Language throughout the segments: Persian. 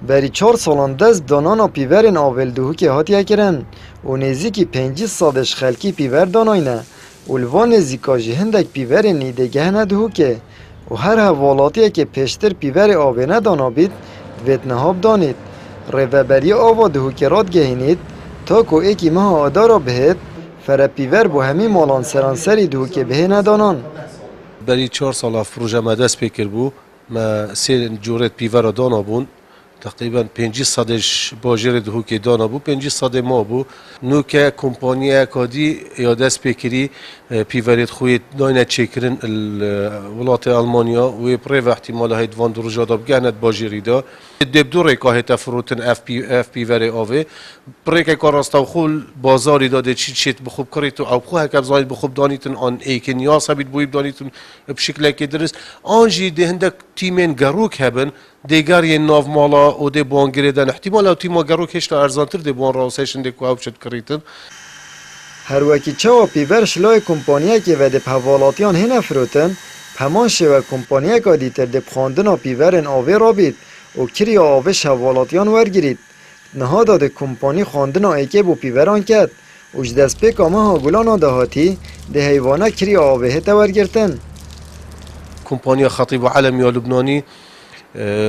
بری 4 سالان دست دانانا پیورین آول دهو که هاتیه کرن و نزیکی 5 سادش خلکی پیور داناینه و الوان نزیکا جهندک پیورین نیدگه ندهو که و هر حوالاتیه که پیشتر پیور آوینه دانا بید ویتنهاب دانید ریوبری آوا دهو که راد گهینید تا که ایکی ماه آدارا بهید فر پیور بو همی مالان سرانسری دهو که به ندانان بری 4 سال پروژه ما دست پیکر بو ما 3 جورت پیور دانا بون تقریبا 5 صدش باجر دهو که دانا بو 5 صد ما بو نو که کمپانی کادی یا دست پیکری پیورید خوی داینه چکرن ولات آلمانیا و پرو احتمال هید وان درجا داب گهنت باجری دا دبدور که هیت فروتن اف پیور آوه پره که کاراستا خول بازاری داده چی چیت بخوب کریتو او خو هکب زاید بخوب دانیتن آن ای که نیاز هبید بویب دانیتن بشکل که درست آنجی دهندک تیمین گروک هبن دیگر یه ناو مالا او ده بانگیره دن احتمال او تیما گروک هشتا ارزانتر ده بان راوسیشن ده که او شد کریتن هر وکی چوا پیور شلای کمپانیه که وده پوالاتیان هنه فروتن پمان شوه کمپانیه که دیتر ده بخاندنا پیورن آوه را بید و کری آوه شوالاتیان ورگیرید نها داده کمپانی خاندنا ایکه بو پیوران کرد وش دست پیک آمه ها گلانا دهاتی ده حیوانه کری آوه تا ورگرتن کمپانی خطیب عالمی لبنانی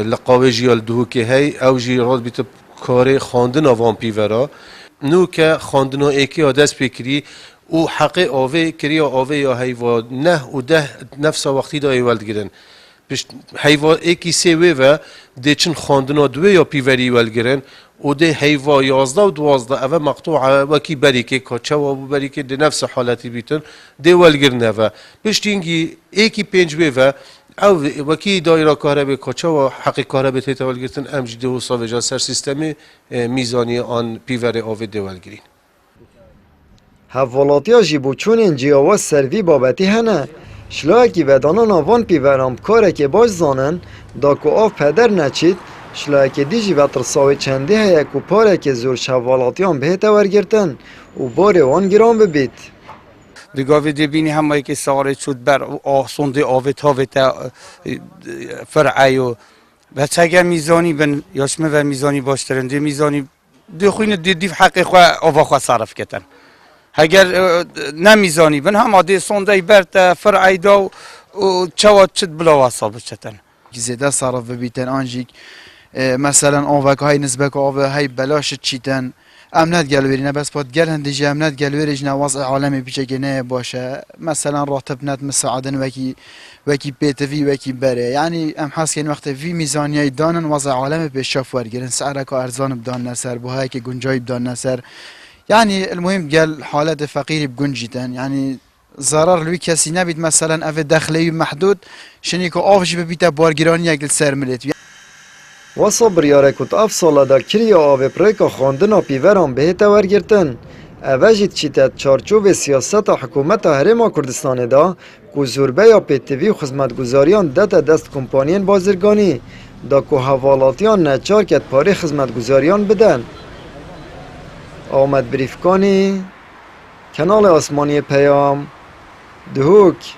لقاوه جیال دهو که هی او جی راد بیت کار خاندنا وان پیورا نو که خاندنا ایکی دست پیکری او حق آوه کری آوه یا حیوان نه و ده نفس وقتی دا ایوالد گیرن حیوان ایکی سوه و ده چن خاندنا دوه یا پیوری ایوالد گیرن و ده حیوان 11 و 12 اوه مقطوع وکی بری که کچه و بری که ده نفس حالتی بیتن ده ایوالد گیرنه و پشتینگی ایکی 5 و او وکی دایره کاربه کچه و حق کاربه تیتوال گرتن امجی ده و ساوجا سر سیستم میزانی آن پیور آوه دوال گرین حوالاتی ها جیبو چون انجی آواز سروی بابتی هنه شلاه که ودانا ناوان پیورام کاره که باش زانن دا که آف پدر نچید شلاه که دیجی و ترساوی چنده هیا که پاره که زور شوالاتی هم بهت ورگرتن و بار وان گرام ببید دیگه دبینی همه که ساره شد بر آسونده آوه تاوه تا فرعی و چگه میزانی بن یاشمه و میزانی باشترن دی میزانی دی خوین دی حق خواه آوه خواه صرف کتن اگر نمیزانی بن هم آده سونده برد فرعی دا و چواد چد بلا وصابه چتن زیده صرف ببیتن آنجیک مثلا آوه که های نسبه که آوه های بلاش چیتن امنت گلویری نه بس پاد گل هندیجی امنت گلویریش نه وضع عالمی پیچه که نه باشه مثلا راتب نت مساعدن وکی پیتوی وکی بره یعنی ام حس که وقت وی میزانیای دانن وضع عالمی پیشاف ورگیرن سعره که ارزان بدان نسر بوهای که گنجای بدان نسر یعنی المهم گل حالت فقیری بگنجیتن یعنی ضرر لوی کسی نبید مثلا اوه دخلی محدود شنی که آفش ببیته بارگیرانی اگل سر ملیت واسا بریاره کت اف ساله دا کری آوه پریکا خاندنا پیوران بهت ورگرتن اوه جید چیتت چارچوب سیاست حکومت هرما کردستان دا که زوربه یا پیتوی و خدمتگزاریان دست کمپانین بازرگانی دا که حوالاتیان نچار کت پاره خدمتگزاریان بدن آمد بریفکانی کانال آسمانی پیام دهوک